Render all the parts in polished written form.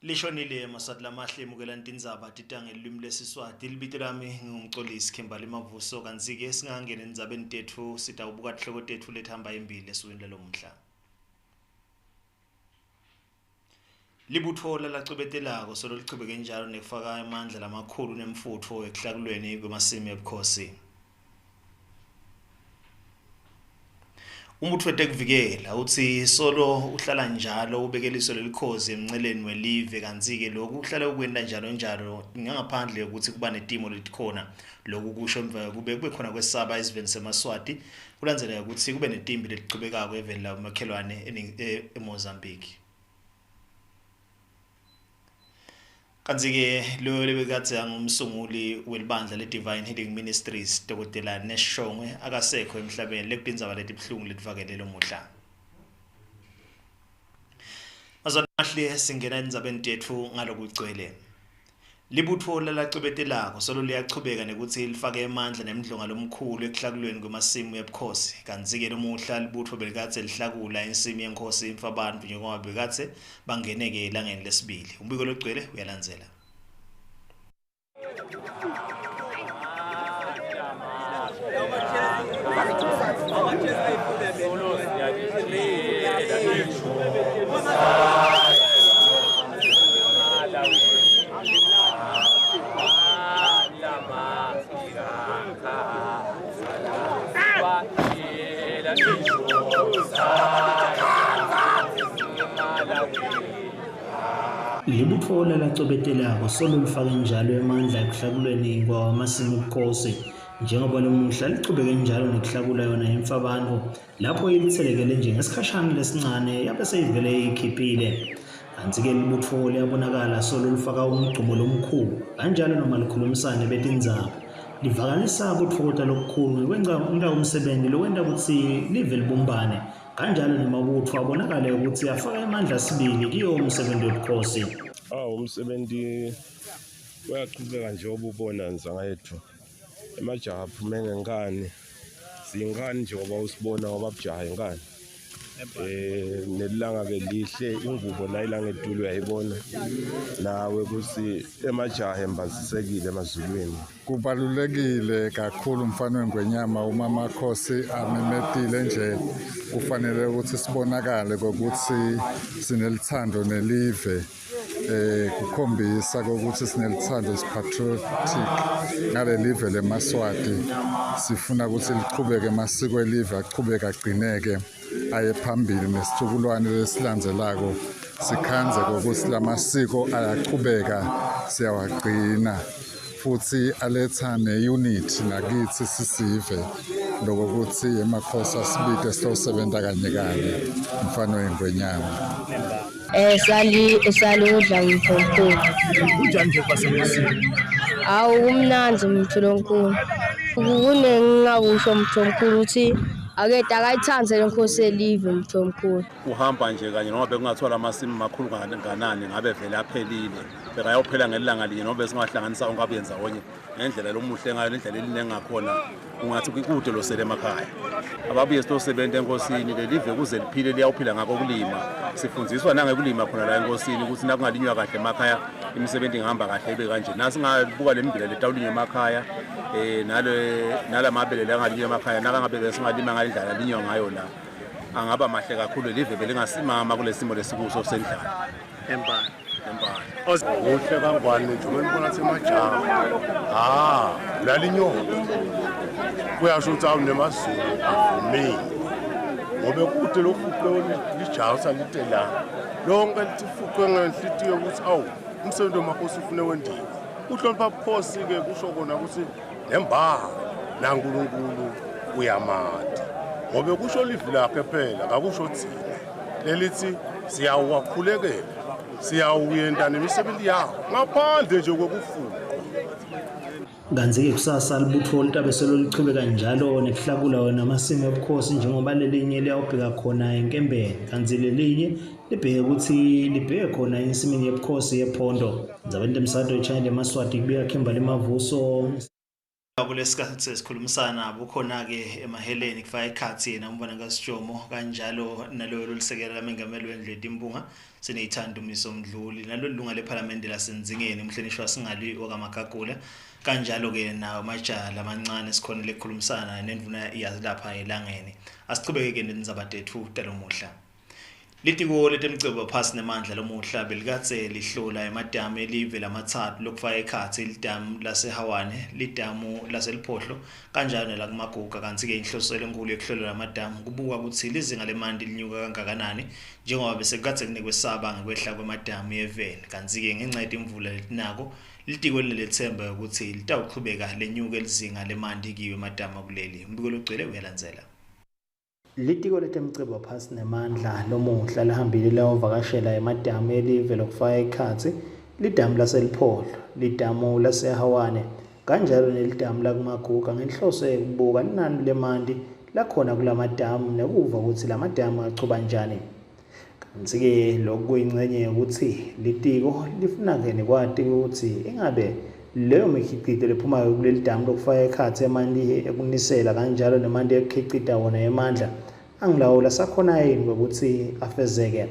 Lishonile Maswati lamahle emukela indzaba titanga ilimi lesiswati libito lami ngumcolisi Kimberly Mavuso kanti-ke singangena endzabeni tethu sitawubuka tihloko tethu lethamba embili esukwini lalomhla. Libutho lalacubetelako solo lichubeke njalo nekufaka amandla lamakhulu nemfutho ekuhlakulweni kwemasimu ebukhosi. Umbutho wetekuvikela uthi solo uhlala njalo ubekela iso lelikhozi emnceleni welive kanti-ke lokhu uhlala ukwenda njalo ngaphandle ukuthi kuba netimo letikhona lokhu kusho emva kube khona kwesaba esiveni seMaswati kulandzeleka ukuthi kube netimbi lelichubekako eveni la umakhelwane eMozambique. Kanti-ke lo lebekade ngumsunguli welibandla le-Divine Healing Ministries Dr. Neshongwe akasekho emhlabeni lekutindzaba letibhlungu letivakele lomuhla. Mazwana mahle singena endzabeni tethu ngalokugcwele. Libutho lalacubetelako solo liyachubeka nekuthi lifake amandla nemidlonga lomkhulu ekuhlakulweni kwemasimu ebukhosi kanti-ke lomuhla libutho belikade lihlakula insimu yenkhosi imfabantu njengoba bekade bangeneke elangeni lesibili. Umbiko logcwele uyalandzela. Libutho lalacubetelako solo lifake njalo amandla ekuhlakulweni kwamasimu ebukhosi njengoba lomuhla lichubeke njalo nekuhlakula yona imfabantu lapho ilithelekele njengesikhashana lesincane yabe seyivele ikhiphile. Kanti-ke libutho liyabonakala solo lifaka umgqumo lomkhulu kanjalo noma likhulumisane betindzaba livakalisa kutfokota lokukhulu ngekwenza umsebenzi lowenta ukuthi live libumbane kanjalo nemabutho abonakale ukuthi afaka amandla sibili kiyo umsebenzi wobukhosi. Umsebenzi uyachubeka nje obubona nzangayethu emajaha aphume ngenkani zingani njengoba usibona wababujaha enkani nelanga-ke lihle ingubo la ilanga etulu uyayibona nawe kusi emajaha embazisekile emazulwini. Kubalulekile kakhulu mfana wengwenyama uma amakhosi amemetile nje kufanele ukuthi sibonakale kokuthi sinelithando nelive kukhombisa ukuthi sinelithando patriotic ngale live leMaswati sifuna ukuthi lichubeke amasiko elive achubeke agcineke aye phambili nesithukulwane lesilandzelako sikhanze kokuthi lamasiko ayachubeka siyawagcina futhi aletha ne-unity nakithi sisive lokuthi emakhosi asibide sitosebenta kanye mfana wengwenyama. Esali udla ngumthomkhulu. Kunjani nje kwasemasiko? Awu umnanzi umthomkhulu. Kunengingakusho umthomkhulu ukuthi akade akayithanze lenkosi elive umthomkhulu. Uhamba nje kanye noma bekungathola amasimu makhulu kangakanani ngabe vele aphelile bekayophela ngelanga linye noma besingahlanganisa onke abenza onye ngendlela lomuhle ngayo nendlela elinengakhona ungathi kude losele emakhaya ababuye sitosebenta enkosini lelive kuze liphile liyawuphila ngako kulima sifundziswa nangekulima khona la enkosini ukuthi nakungalinywa kahle emakhaya imisebenzi ingahamba kahle ibe kanje nasingabuka lembila letawulinywa emakhaya nalamabele langalinywa emakhaya nakangabe singalima ngalindlela linywa ngayo la angaba mahle kakhulu live belingasimama kulesimo lesikuso sendlala Empani. Uhle kangwani njengoba nibona semajaha lalinyonga kuyasho ukuthi awunemazulu avumile ngobe kude lofuqwe lijaha usalitela lonke lifuqwe ngenhlitiyo ukuthi awu umsebenzi wamakhosi ufune wendiwe uhlonipha ubukhosi-ke kusho kona ukuthi nembaha naNkulunkulu uyamata ngobe kusho livi lakhe phela kakusho thina lelithi siyawuwakhulekela siyawuyenda nemisebenzi yawo ngaphandle nje kokufuqa. Kanti-ke kusasa libutho litabe solo lichubeka njalo nekuhlakula wona amasimu ebukhosi njengoba lelinye liyawubheka khona enkembeni kanti lelinye libheke ukuthi libheke khona ensimini yebukhosi yephondo. Ndzabeni temsado echannel yeMaswati kubika Kimberly Mavuso. Kulesikhathi sesikhulumisana bukhona-ke emaheleni kufaka ikhathi yena umbona kaSijomo kanjalo nalo lisekela lamengameli wendlu eTimpunga sineyithanda uMiso Mdluli nalo lunga lephalamende laseNzingeni umhlonishwa Singali wakaMagagula kanjalo-ke nawo majaha lamancane sikhonile ukukhulumisana nendvuna iyalapha elangeni asichubeke-ke nenzabatethu talomuhla. Litiko letemcebo phasi nemandla lomuhla belikatse lihlola emadamu elive lamathathu lokufaka ekhatsi lidamu laseHawane, lidamu laseliphohlo kanjalo nelakumaguga kanti-ke inhloselo enkulu yokuhlola lamadamu kubuka ukuthi lizinga lemanti linyuka kangakanani njengoba bese kukatse kunekwesaba ngekwehla kwemadamu yeveni kanti-ke ngenxa yetimvula letinako litiko linelethemba ukuthi litawuqhubeka lenyuke lizinga lemanti kiwo emadamu akuleli. Umbiko logcwele uyalandzela. Litiko letemcebo phasi nemandla lomuhla lahambile lawavakashela emadamu elive lokufaka ekhatsi lidamu laseliphohlo, lidamu laseHawane kanjalo nelidamu lakumaguga ngenhloso yokubuka inani lemanti lakhona kulamadamu nekuva ukuthi lamadamu achuba njani. Kanti-ke lokhu kuyingxenye yokuthi litiko lifuna-ke nekwati ukuthi ingabe leyo mikhicito lephumayo kuleli damu lokufaka ekhatsi emanti ekunisela kanjalo nemanti ekukhicita wona emandla angilawula sakhona yini ngokuthi afezeke.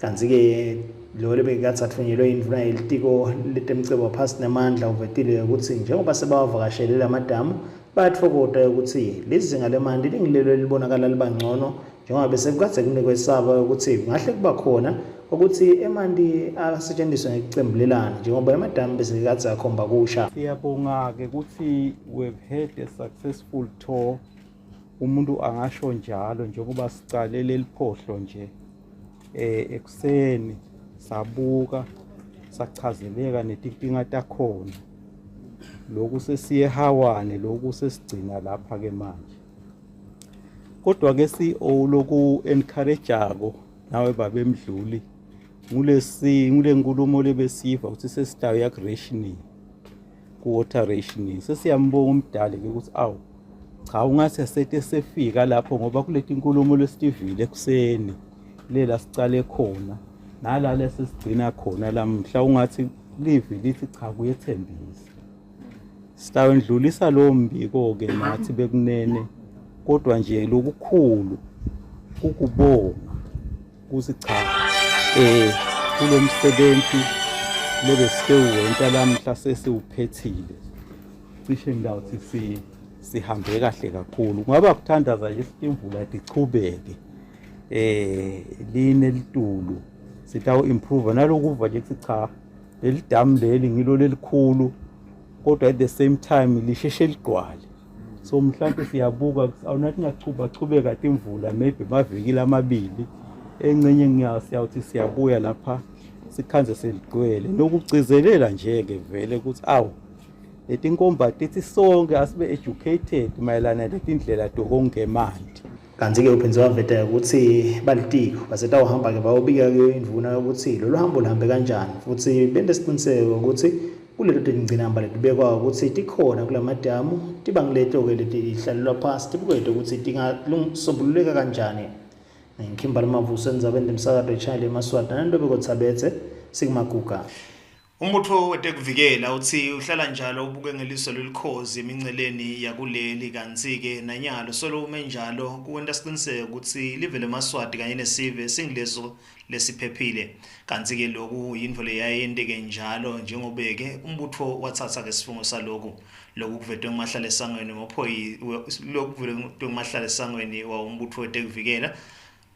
Kanti-ke lo lebekatsi athunyelwe indvuna yelitiko letemcebo phasi nemandla uvetile ukuthi njengoba sebawavakashelele amadamu bayatfokota ukuthi lizinga lemanti lingilelo libonakala liba ngcono njengoba bese kukatse kunekwesaba ukuthi kungahle kuba khona ukuthi emanti asetshenziswa ngekucembulelana njengoba emadamu bese kukatse akhomba kusha. Siyabonga-ke ukuthi we've had a successful tour. Umuntu angasho njalo njengoba sicale leliphohlo nje ekuseni sabuka sachazeleka netinkinga takhona lokhu sesiye eHawane lokhu sesigcina lapha ke manje kodwa ke CEO loku encourageako nawe babe Mdluli ngule nkulumo lebesiva ukuthi sesitayo ku rationing ku water rationing sesiyambonga umdali ke ukuthi cha ungase sethe sefika lapho ngoba kuleti nkulumo lesivile ekuseni lela sicale khona nala lesigcina khona lamhla ungathi live lithi cha kuyethembisa sitawe ndlulisa lo mbiko ke nathi bekunene kodwa nje lokukhulu ukubonga ukuthi cha kulomsebenzi lebesewenta lamhla sesiuphethile cishe ngawuthi sihambe kahle kakhulu ngoba kuthandaza nje imvula ichubeke line litulu sitawo improve nalokuva nje ukuthi cha leli damu leli ngilo lelikhulu kodwa at the same time lisheshe ligqwale so mhlawumbe siyabuka awunathi ngachubeka imvula maybe maviki amabili encenye ngiyawuthi siyabuya lapha sikhanze seligcwele nokugcizelela nje ke vele ukuthi letinkomba tithi sonke asibe educated mayelana letindlela dokongemanti. Kanti-ke uphinze waveta ukuthi balitiko basetawuhamba-ke bayobika-ke indvuna ukuthi lolu hambo luhambe kanjani futhi bente siqiniseko ukuthi kuleto tingcinamba letibekwayo ukuthi tikhona kulamadamu tibangileto-ke letihlalelwa phasi tibukete ukuthi tingasombululeka kanjani. Ngikhimbali Mavuso endzabeni lemsakato eChina eMaswati nanto bekothabetse sikumaguga. Umbutho wetekuvikela uthi uhlala njalo ubuke ngeliso lelikhozi eminceleni yakuleli kanti-ke nanyalo solo ume njalo kuwenta siqiniseke ukuthi live leMaswati kanye nesive singileso lesiphephile kanti-ke lokhu yintfo leyayenteke njalo njengobeke umbutho wathatha-ke isifungo salokhu kuvetwe ngumahlala esangweni ngumahlala esangweni wawumbutho wetekuvikela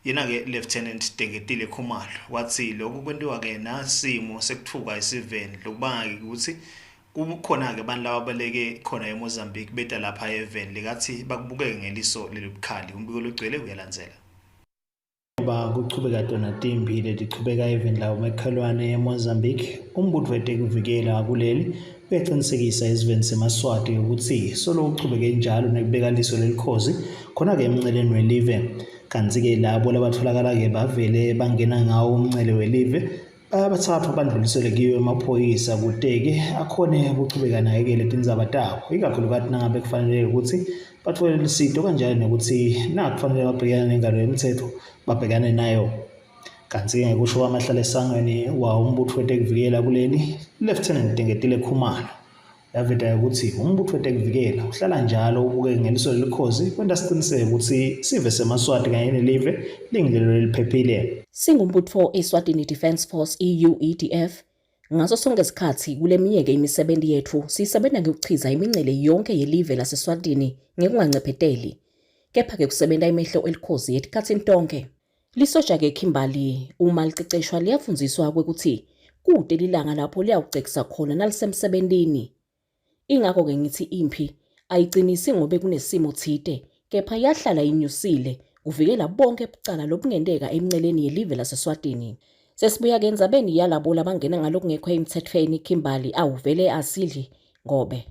yena-ke Lieutenant Dengetile Khumalo wathi lokhu kwentiwa-ke nasimo sekuthuka esiveni lokubanga-ke ukuthi kukhona-ke abantu laba baleke khona eMozambique beta lapha eveni likathi bakubukeke ngeliso lelibukhali. Umbiko logcwele uyalandzela. Kuchubeka Donatimbi letichubeka eveni lawo makhelwane eMozambique umbutho wetekuvikela kuleli uyaqinisekisa esiveni seMaswati ukuthi solo uchubeke njalo nekubeka liso lelikhozi khona-ke emnceleni welive kanti-ke labo labatholakala-ke bavele bangena ngawo umncele welive bathathwa bandluliselwe kiyo emaphoyisa kute-ke akhone ukuchubeka naye-ke letindzaba tabo ikakhulukazi nangabe kufanele ukuthi bathole lisito kanjalo nokuthi nakufanele babhekane nengalo yomthetho babhekane nayo. Kanti-ke ngekusho kwamahlala esangweni wawo umbutho wetekuvikela kuleli Lieutenant Dengetile Khumalo yaveta ukuthi umbutho weTekuvikela uhlala njalo ubukeke ngeliso lelikhozi kwenta siqiniseke ukuthi sive seMaswati kanye nelive lingilelo eliphephile. Singumbutho eSwatini Defence Force EUEDF. Ngaso sonke isikhathi kule minyeke imisebenzi yethu sisebenza ngokuchiza imincele yonke yelive laseSwatini ngekungancepheteli. Kepha-ke kusebenza imehlo elikhozi etikhathini tonke. Lisoja-ke Kimberley uma liceceshwa liyafundziswa ukuthi kude lilanga lapho liyawucekisa khona nalisemsebentini. Ingakho-ke ngithi impi ayicinisi ngobe kunesimo thide, kepha yahlala inyusile kuvikela bonke bucala lobungenteka eminceleni yelive laseSwatini. Sesibuya-ke endzabeni yalabo labangena ngalokungekho emthethweni Kimberley awuvele asidli ngobe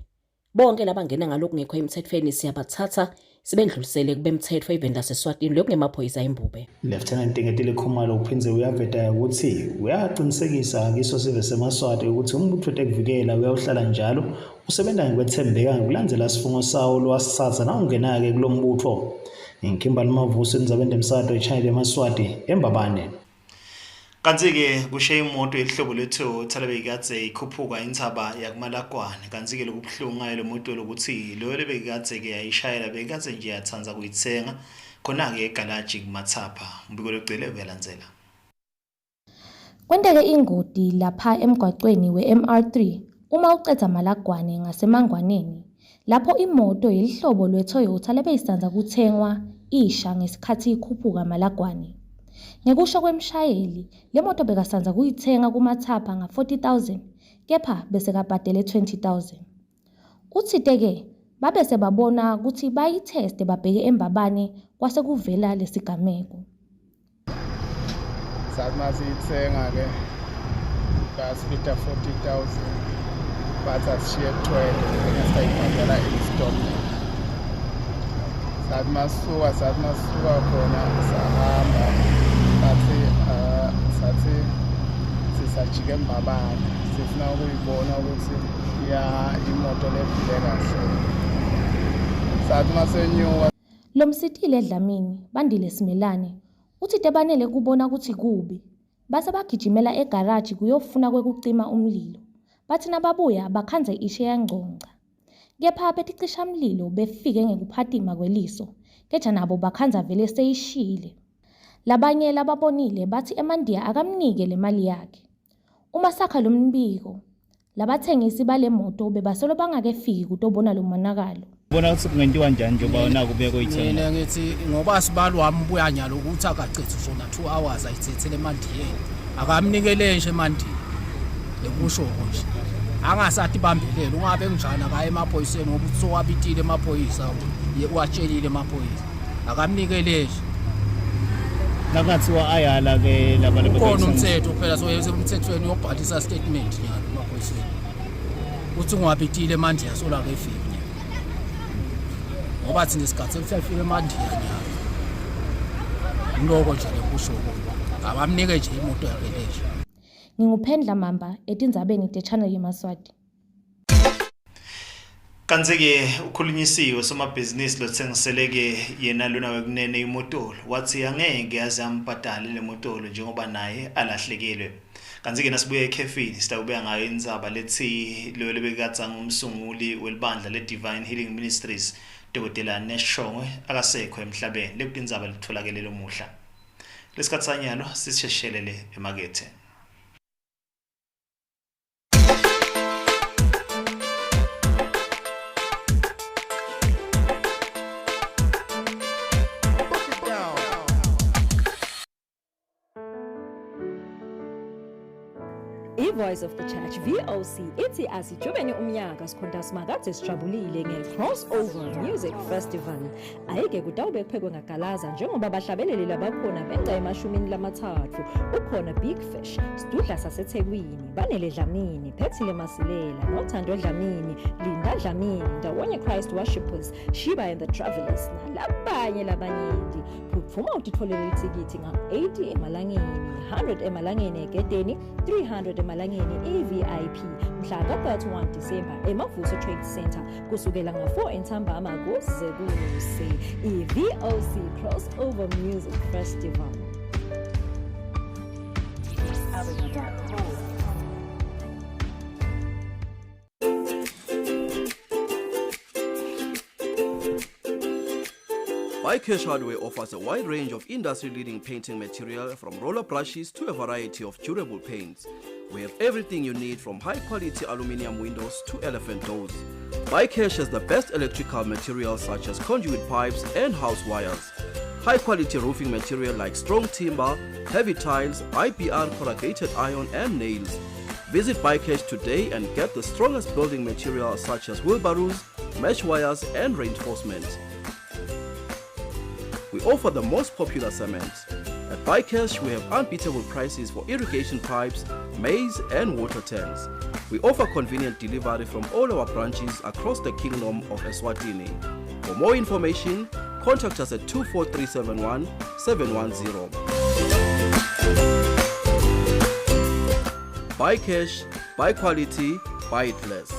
bonke labangena ngalokungekho emthethweni siyabathatha sibendlulisele kube mthetho eveni laseSwatini lokungemaphoyisa embube. Lieutenant Ngetile Khumalo uphindze uyaveta ukuthi uyaqinisekisa kiso sive seMaswati ukuthi umbutho weTekuvikela uyawuhlala njalo usebenza ngokwethembeka ngokulandzela isifungo sawo lowasithatha nawungena-ke kulo mbutho. Kimberley Mavuso endzabeni emsakazo eChannel eMaswati eMbabane. Kanti-ke kushiye imoto yehlobo leToyota lebekade ikhuphuka inthaba yakuMalakwane. Kanti-ke lokubuhlungu ngayo le moto lokuthi loyo lebekade-ke yayishayela bekade nje yathanza kuyithenga khona-ke egalaji kuMathapha. Umbiko logcile uyalandzela. Kwenteke ingoti lapha emgwaqweni we-MR3 uma uqeda Malakwane ngaseMangwaneni lapho imoto yelihlobo lweToyota lebeyisanza kuthengwa isha ngesikhathi ikhuphuka Malakwane. Ngekusho kwemshayeli, le moto bekasanza kuyithenga kuMathapha nga-40,000 kepha bese kabhadele 20,000. Uthite-ke babese babona ukuthi bayitheste babheke eMbabane kwase kuvela lesigameko. Sathi masiyithenga-ke basipita 40,000 bathi asishiye 12 sayibhadala installment. Sathi masuka khona sahamba sathi sisajika eMbabane sifuna ukuyibona ukuthi imoto lephile kahle. Sathi masenyuka Lo msitile eDlamini Bandile Simelane uthi tebanele kubona ukuthi kubi base bagijimela egaraji kuyofuna kwekucima umlilo. Bathi nababuya bakhanze ishe yangconca. Kepha beticisha umlilo befike ngekuphatima kweliso keja nabo bakhanza vele seyishile. Labanye lababonile bathi eMandiya akamnike le mali yakhe. Uma sakha lo mbiko labathengisi bale moto bebasolo bangakefiki kutobona lo monakalo. Bona ukuthi kungentiwa njani njengoba naku beke uyithenga. Mina ngithi ngoba sibalo wami ubuya nyalo ukuthi akacethe sona 2 hours ayithethele eMandiyeni. Akamnikele nje eMandiyeni. Lekusho nje. Angasathi bambelele ungabe njani akaye emaphoyiseni ngoba uthi sowabitile emaphoyisa uwatshelile emaphoyisa. Akamnikele nje. Nakathiwa ayala ke laba khona umthetho phela so umthethweni uyobhalisa statement nyalo emaphoyiseni. Uthi ungabitile eMandiya sola ke efike. Ngoba thina isikhathi sefika eMandiya nyalo. Ngiloko nje lekusho abamnike nje imoto yakhe leje. Nginguphendla Mamba etindzabeni teChannel yeMaswati. Kanti-ke ukhulunyisiwe somabhizinisi lothengiseleke yena lona wekunene imotolo wathi angeke yaze ambhadale le motolo njengoba naye alahlekelwe. Kanti-ke nasibuye ekhefini sitawubeka ngayo indzaba lethi lo lebekade ngumsunguli welibandla leDivine Healing Ministries Dr. Neshongwe akasekho emhlabeni lekutindzaba litholakele lomuhla. Lesikhathi sanyalo sisisheshelele emakethe. Voice of the Church VOC ithi asijubeni umnyaka sikhonta simakade sijabulile nge-Crossover Music Festival. Ayike kutawube kuphekwe ngagalaza njengoba bahlabeleli labakhona benca emashumini lamathathu. Ukhona Big Fish, Sidudla saseThekwini, Banele Dlamini, Phethile Masilela, Nothando Dlamini, Linda Dlamini, Ndawonye Christ Worshippers, Shiba and the Travelers nalabanye labanyenti. Phuma utitfolele ithikithi nga-80 emalangeni, 100 emalangeni egedeni, 300 emalangeni eVIP mhla ka-31 Disemba eMavuso Trade Center kusukela nga-4 Entsambama kuze kuse i-VOC Crossover Music Festival. BuyCash Hardware offers a wide range of industry-leading painting material from roller brushes to a variety of durable paints. We have everything you need from high-quality aluminium windows to elephant doors. BuyCash has the best electrical materials such as conduit pipes and house wires. High-quality roofing material like strong timber, heavy tiles, IPR, corrugated iron and nails. Visit BuyCash today and get the strongest building materials such as wheelbarrows, mesh wires and reinforcements. We offer the most popular cement. At BuyCash, we have unbeatable prices for irrigation pipes, maize and water tanks. We offer convenient delivery from all our branches across the Kingdom of Eswatini. For more information, contact us at 24371 710. BuyCash, buy quality, buy it less.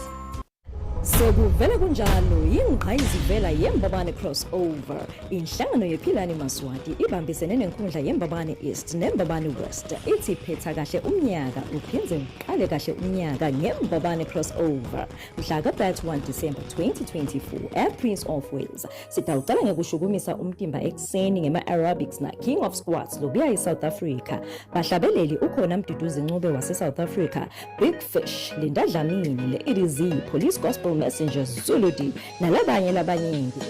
Sekuvela kunjalo ingqayizivela yembabane crossover inhlangano yephilani Maswati ibambisene nenkundla yembabane East nembabane West ithi phetha kahle umnyaka uphinze uqale kahle umnyaka ngembabane crossover mhla ka-31 December 2024 at Prince of Wales. Sitawucala ngekushukumisa umtimba ekseni ngema-aerobics na King of Squats lobuya eSouth Africa. Bahlabeleli ukhona Mduduzi Ncube wase-South Africa, Big Fish, Linda Dlamini, le-EDZ, Police Gospel Messengers, Zuludi nalabanye labanyengi.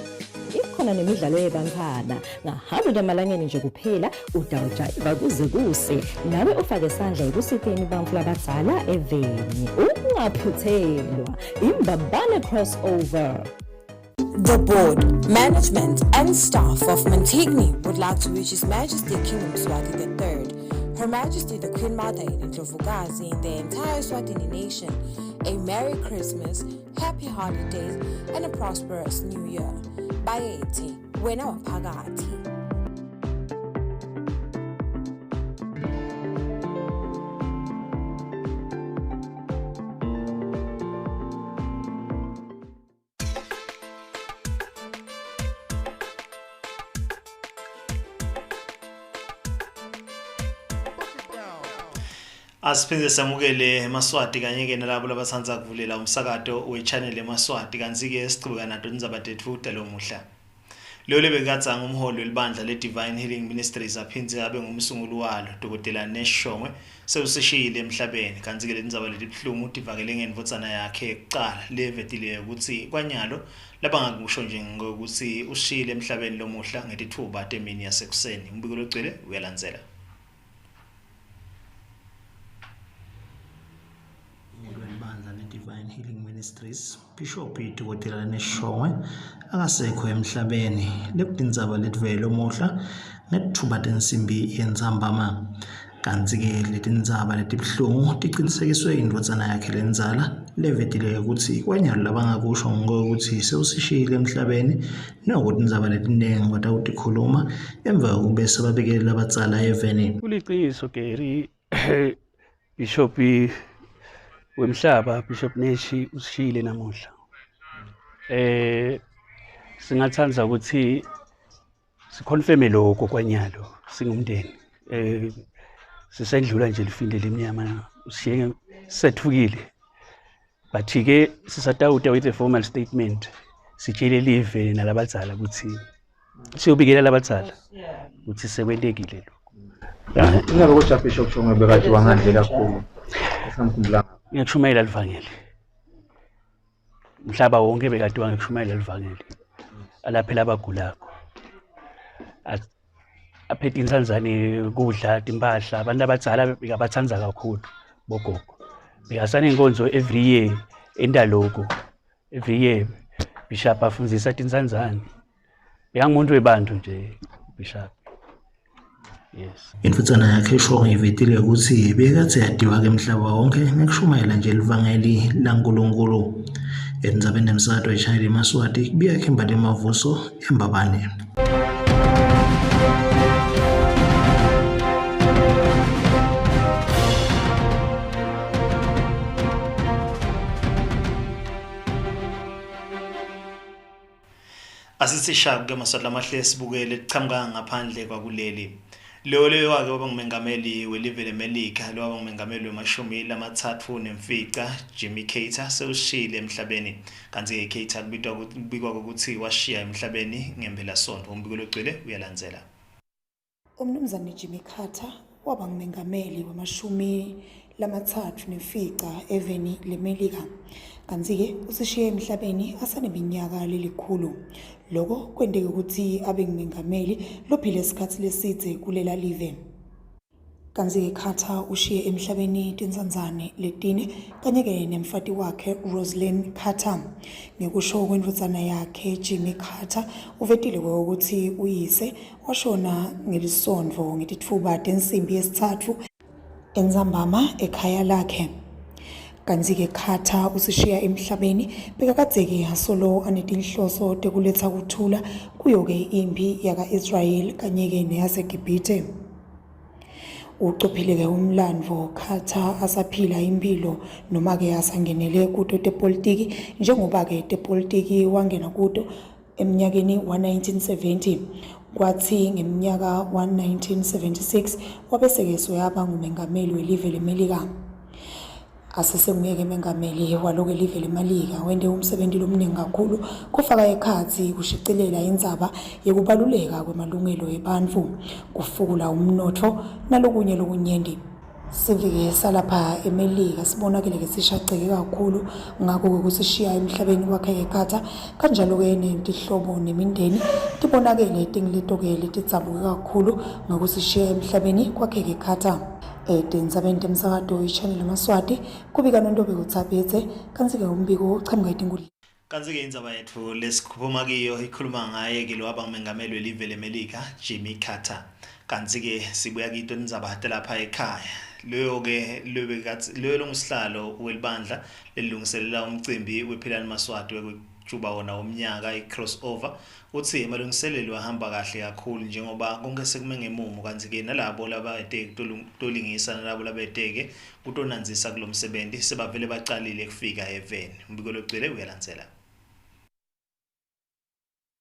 Ikhona nemidlalo yebankana ngahambe amalangeni nje kuphela udawujayiva kuze kuse nawe ufake isandla ekusitheni bamfu labadala eveni ungaphuthelwa imbabane crossover. The board, management and staff of Mantigny would like to wish His Majesty King Mswati III, Her Majesty the Queen Mother in Ndlovukazi and the entire Swatini nation a Merry Christmas, Happy Holidays and a prosperous New Year. Bayeti, wena waphakathi. Asiphinde samukele Maswati kanye-ke nalabo labathanza kuvulela umsakato we-channel eMaswati kanti-ke sichubeka nato indzaba tethu lo muhla. Lolo bekadza ngumholi welibandla le-Divine Healing Ministries aphindze abe ngumsunguli walo Dr. Neshongwe sewusishiyile emhlabeni kanti-ke lendzaba letibhlungu tivakele ngenvotsana yakhe yokucala levetile ukuthi kwanyalo labangakusho nje ngokuthi ushiyile emhlabeni lo muhla ngetithuba temini yasekuseni. Umbiko logcwele uyalandzela. Divine Healing Ministries Bishop Dr. Neshongwe akasekho emhlabeni letindzaba letivela omuhla ngethuba tensimbi yendzambama kanti-ke letindzaba letibhlungu tiqinisekiswe indvotsana yakhe lenzala levetile ukuthi kwanyalo labangakusho ngokuthi sewusishiyile emhlabeni nokuthi indzaba letiningi batawutikhuluma emva kokube sebabekele labadzala eveni. Kuliciniso Gary Bishop wemhlaba Bishop Neshi usishiyile namuhla. Singathanda ukuthi sikonfirme lokho kwanyalo singumndeni. Sisendlula nje lifinde lemnyama ushiye sethukile. Bathi-ke sisatawuta with a formal statement sitshele live nalabadzala ukuthi siyobikela labadzala ukuthi sekwelekile lokho. Ingabe kodwa Bishop Shongwe bekade wangandle kakhulu. Esamkhumbula ngiyakushumayela livangeli. Mhlaba wonke bekade wangikushumayela livangeli. Alaphela abagulako. Aphethe insanzane kudla timpahla abantu abadzala bekabathanza kakhulu bogogo. Bekasana inkonzo every year endaloko. Every year Bishop afundzisa tinsanzane. Bekangumuntu webantu nje Bishop. Yes. Indvotsana yakhe Shongwe ivetile ukuthi bekathe yadiwa ke emhlaba wonke ngekushumayela nje livangeli laNkulunkulu. Endzabeni emsakato ye-channel eMaswati kubiya Khimbali Mavuso eMbabane. Asisishaku ke Maswati lamahle sibukele lichamuka ngaphandle kwakuleli. Lo wake waba ngumengameli welive leMelika, lo waba ngumengameli wemashumi lamathathu nemfica, Jimmy Carter sewushiyile emhlabeni. Kanti Carter kubikwa ukuthi washiya emhlabeni ngempelasonto. Umbiko logcwele uyalandzela. Umnumzane Jimmy Carter waba ngumengameli wemashumi lamathathu nemfica eveni leMelika. Kanti-ke usishiye emhlabeni asaneminyaka lelikhulu. Lokho kwendeke ukuthi abe ngumengameli lophile isikhathi lesidze kulela live. Kanti-ke Carter ushiye emhlabeni tinsanzane letine kanye-ke nemfati wakhe Rosalynn Carter. Ngekusho kwendvodzana yakhe Jimmy Carter uvetile ukuthi uyise washona ngelisondvo ngetitfuba tensimbi yesithathu Enzambama ekhaya lakhe. Kanti-ke Carter usishiya emhlabeni bekakadzeke hasolo anetinhloso tekuletha kuthula kuyo-ke impi yaka-Israel kanye-ke neyaseGibhite. Ucopheleke umlandvo Carter asaphila impilo noma-ke asangenele kuto tepolitiki njengoba-ke tepolitiki wangena kuto eminyakeni wa-1970. Kwathi ngeminyaka wa-1976 wabeseke yaba ngumengameli welive leMelika. Asesenguyeke mengameli waloke live leMelika wende umsebenzi lomningi kakhulu kufaka ekhatsi kushicilela indzaba yekubaluleka kwemalungelo ebantfu, kufukula umnotfo nalokunye lokunyenti. Sivike salapha eMelika sibonakele sishaqeke kakhulu ngakho kusishiya emhlabeni wakhe Carter kanjalo-ke netihlobo nemindeni tibonakele tingiletoke titsabuke kakhulu ngokusishiya emhlabeni kwakhe Carter. Tindzabeni temsakato iChannel Maswati kubika nontobe kutsabetse kanti-ke umbiko uchamuka etingudla. Kanti-ke indzaba yethu lesikhuluma kiyo ikhuluma ngaye-ke lo waba ngumengameli welive leMelika Jimmy Carter. Kanti-ke sibuya kito indzaba telapha ekhaya. Loyo longusihlalo welibandla lelilungiselela umcimbi wePhilani Maswati wekujuba wona umnyaka i-crossover uthi amalungiselelo ahamba kahle kakhulu njengoba konke sekume ngemumo. Kanti-ke nalabo labayeteke tolingisa nalabo labayeteke kutonanzisa kulo msebenzi sebavele baqalile kufika eveni. Umbiko logcwele uyalandzela.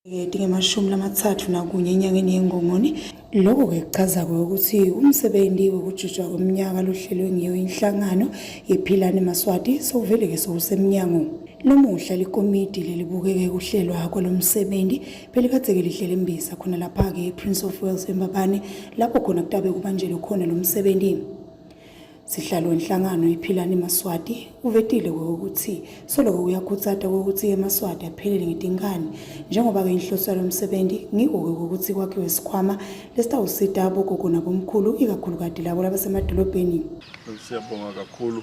Tingemashumi lamathathu nakunye enyangeni yeNgongoni. Lokho-ke kuchazako ukuthi umsebenzi wokujujwa kweminyaka lohlelwe ngiyo inhlangano yePhilani Maswati sowuvele-ke sowusemnyango. Lomuhla likomidi lelibukeke kuhlelwa kwalomsebenzi belikadzeke lihlele embisa khona lapha-ke Prince of Wales eMbabane lapho khona kutabe kubanjelwe khona lo msebenzi. Sihlalo wenhlangano iPhilani Maswati uvetile ukuthi soloko uyakhutsata ukuthi eMaswati aphelele ngetingane njengoba-ke inhloso yalomsebenzi ngiko-ke ukuthi kwakhiwe isikhwama lesitawusita abogogo nabomkhulu ikakhulukati labo labasemadolobheni. Siyabonga kakhulu.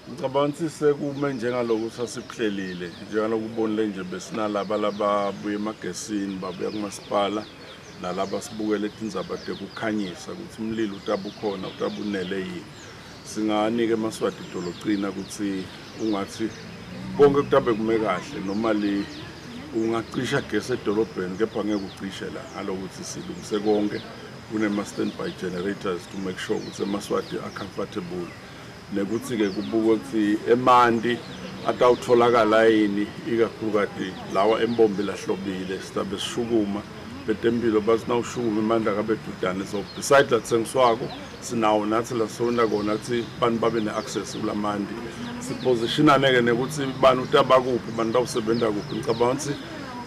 Ngicabanga ukuthi sekume njengaloku sasikuhlelile njengalokubonile nje besinalaba lababuye emagesini babuya kumasipala nalaba sibukele tindzaba tekukhanyisa ukuthi umlilo utabukhona utabunele yini. Singanike eMaswati dolocina ukuthi ungathi konke kutabe kume kahle noma ungacisha gesi edolobheni kepha ngeke ucishe la ngalokuthi silungise konke kunema-standby generators to make sure ukuthi eMaswati are-comfortable nekuthi-ke kubukwe ukuthi emanti atawutholakala yini ikakhulukati lawa embombi lahlobile sitabe sishukuma betempilo bathi nawushukuma imandla kabedudane. So beside that sengiswako sinawo nathi la sonda kona ukuthi bantu babe ne-access kulamanti sipositionane-ke nekuthi bani utaba kuphi bantu bawusebenza kuphi. Ngicabanga ukuthi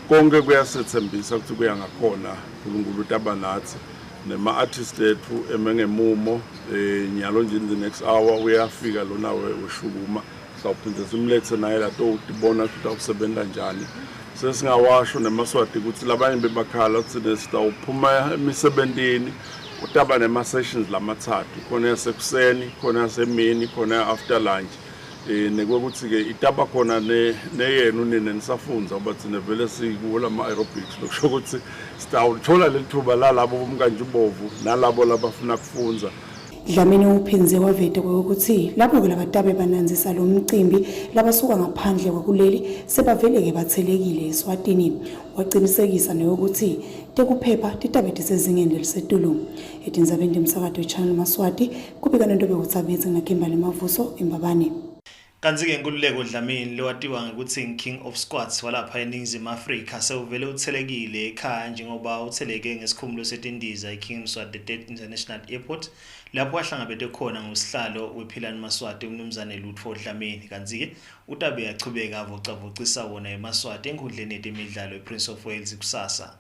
konke kuyasethembisa ukuthi kuya ngakhona uNkulunkulu utaba nathi nema-artist ethu emengemumo nyalo nje in the next hour uyafika lona weshukuma sawuphinde simlethe naye lato utibona ukuthi awusebenza njani. Sesingawasho neMaswati ukuthi labanye bebakhala ukuthi sitawuphuma emisebentini utaba nema-sessions lamathathu khona yasekuseni khona yasemini khona after lunch nekwekuthi-ke itaba khona neyena unine nisafunza uba thina vele sikuwo lama-aerobics lokusho ukuthi sitawuthola leli thuba lalabo bomkantshubovu nalabo labafuna kufunza. Dlamini uphinze wavete ukuthi lapho-ke labatabe bananzisa lo mcimbi labasuka ngaphandle kwakuleli sebavele-ke bathelekile eSwatini. Waqinisekisa neyokuthi tekuphepha titabe tisezingeni lelisetulu. Etindzabeni temsakato iChannel Maswati kubika nontobe kutsabetse ngaKimberly Mavuso eMbabane. Kanti-ke Nkululeko Dlamini lowatiwa ngokuthi King of Squats walapha eNingizimu Afrika sewuvele uthelekile ekhaya njengoba utheleke ngesikhumulo setindiza eKing Mswati International Airport lapho wahlangabete khona ngosihlalo wePhilani Maswati umnumzane Lutfo Dlamini. Kanti-ke utabe yachubeka avocavocisa wona eMaswati enkundleni yetemidlalo ePrince of Wales kusasa.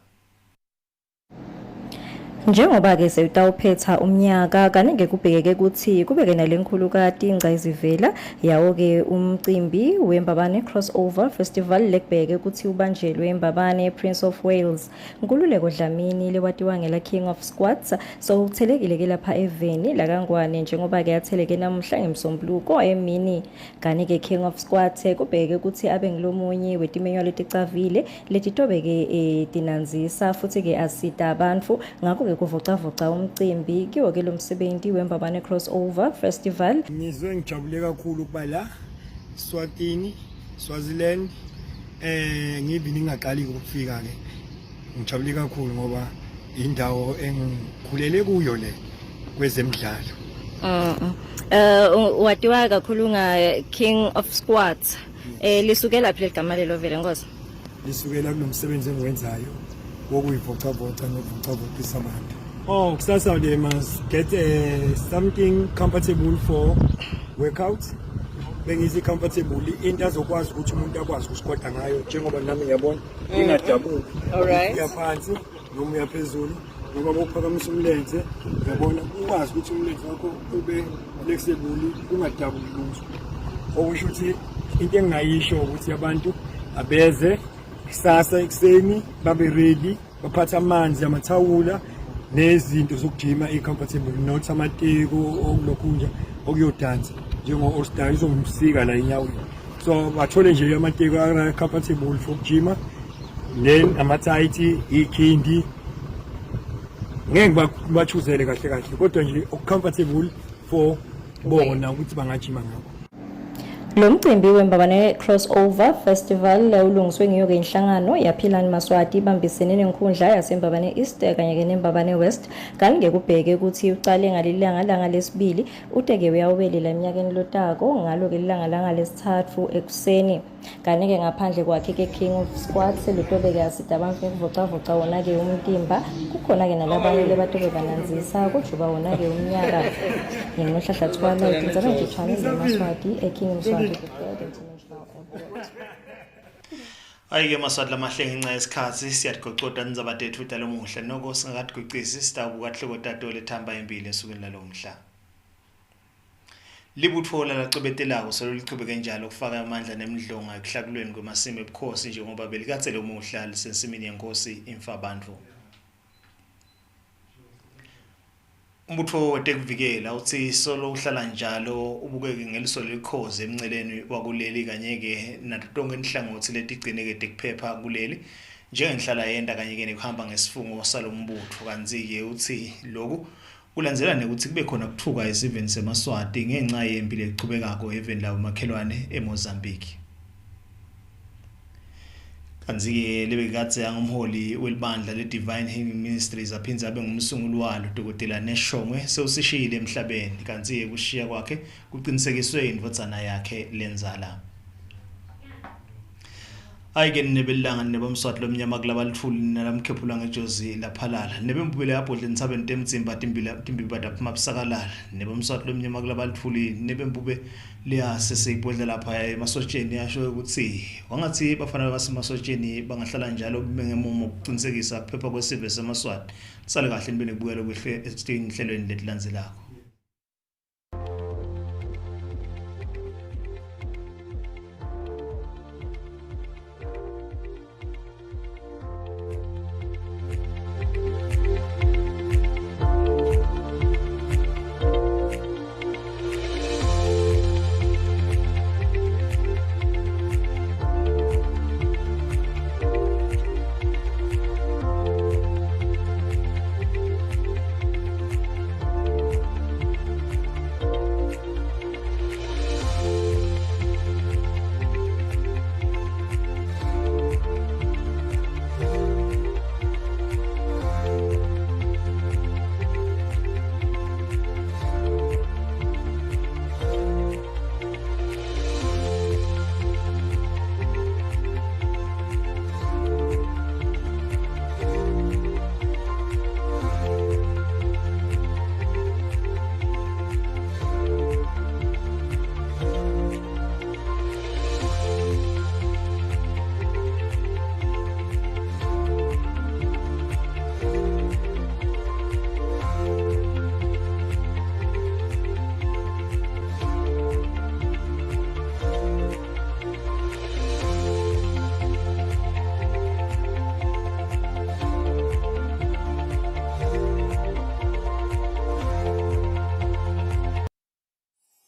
Njengoba ke sewutawuphetha umnyaka kaningi kubhekeke ukuthi kubeke nalenkhulukati ingcayizivela yawo ke umcimbi weMbabane Crossover Festival lekubheke ukuthi ubanjelwe eMbabane Prince of Wales. Nkululeko Dlamini lewatiwa ngela King of Squats so uthelekile ke lapha eveni la kaNgwane njengoba ke yatheleke namhla ngemsombuluko emini. Kanike King of Squats kubheke ukuthi abe ngilomunye wetimenywa leticavile letitobeke tinanzisa futhi ke asita abantu ngakho kuvocavoca umcimbi kiwo ke lo msebenzi weMbabane Crossover Festival. Ngizwe ngijabule kakhulu kuba la Swatini, Swaziland ngibe ngingaqali ukufika ke. Ngijabule kakhulu ngoba indawo engikhulele kuyo le kwezemidlalo. Watiwa kakhulu nga King of Squats. Lisukela phi legama lelo vele Nkosi? Lisukela kulomsebenzi engiwenzayo wokuyivocavoca nokuvocavocisa abantu. Kusasa they must get something comfortable for workout. Bengizi comfortable into azokwazi ukuthi umuntu akwazi ukusikwata ngayo njengoba nami ngiyabona ingadabuki. Alright. Yaphansi noma yaphezulu ngoba bophakamisa umlenze uyabona ukwazi ukuthi umlenze wakho ube flexible ungadabuki lutho. Okusho ukuthi into engayisho ukuthi abantu abeze kusasa ekseni babe ready baphatha amanzi amathawula nezinto zokujima comfortable not amateko okulokhunja okuyodansa njengo all star izomsika la inyawo so bathole nje amateko comfortable for ukujima then amathayithi ikhindi ngeke bachuzele kahle kahle kodwa nje comfortable for bona ukuthi bangajima ngakho. Lo mcimbi weMbabane Crossover Festival ulungiswe ngiyo ke inhlangano yaPhilani Maswati ibambisene nenkundla yaseMbabane East kanye ke neMbabane West kanike kubheke ukuthi uqale ngalilanga lesibili uteke uyawubelela eminyakeni lotako ngalo ke lilanga lesithathu ekuseni kanike ngaphandle kwakhe ke King of Squats lutobeke asida abantu ukuvocavoca wona ke umtimba kukhona ke nalabanye lebatobe bananzisa kujuba wona ke umnyaka nginohlahlathwala inzaba nje channel Maswati eKing Mswati Ayike Maswati lamahlenge inca yesikhathi siyadgoqoda nizabatethu utalo muhle noko singakadgocisi sitabuka hloko tato lethamba impilo esukwini lalomhla. Libutfola lacobetelako solulichubeke njalo kufaka amandla nemidlonga ekuhlakulweni kwemasimu ebukhosi njengoba belikatsele umuhla lisensimini yenkosi imfabantu. Umbutho wetekuvikela uthi solo uhlala njalo ubukeke ngeliso lelikhoze emnceleni wakuleli kanyeke natonke inhlangothi letigcineke tekuphepha kuleli njengenhlala yenda kanyeke nekuhamba ngesifungo salombutho kanti-ke uthi lokhu kulandzela nekuthi kube khona kuthuka esiveni seMaswati ngenxa yempilo echubekako eveni lawo makhelwane eMozambique. Kanti-ke lebekatse angumholi welibandla leDivine Healing Ministries aphindze abe ngumsunguli walo Dr. Neshongwe sewusishiyile emhlabeni kanti-ke kushiya kwakhe kuqinisekiswe indvodzana yakhe lenzala. Ayike nebelanga nebomswati lomnyama kulabalitfuli nalamkhephula ngejozi laphalala nebembubele yabhodle nitsabeni temtsimba timbiba daphuma busakalala nebomswati lomnyama kulabalitfuli nebembube liyaseseyibhodle lapha emasotsheni yasho ukuthi wangathi bafana basemasotsheni bangahlala njalo bengemumo ukuqinisekisa kuphepha kwesive seMaswati sale kahle nibe nekubukela kwehle ehlelweni letilandzelako.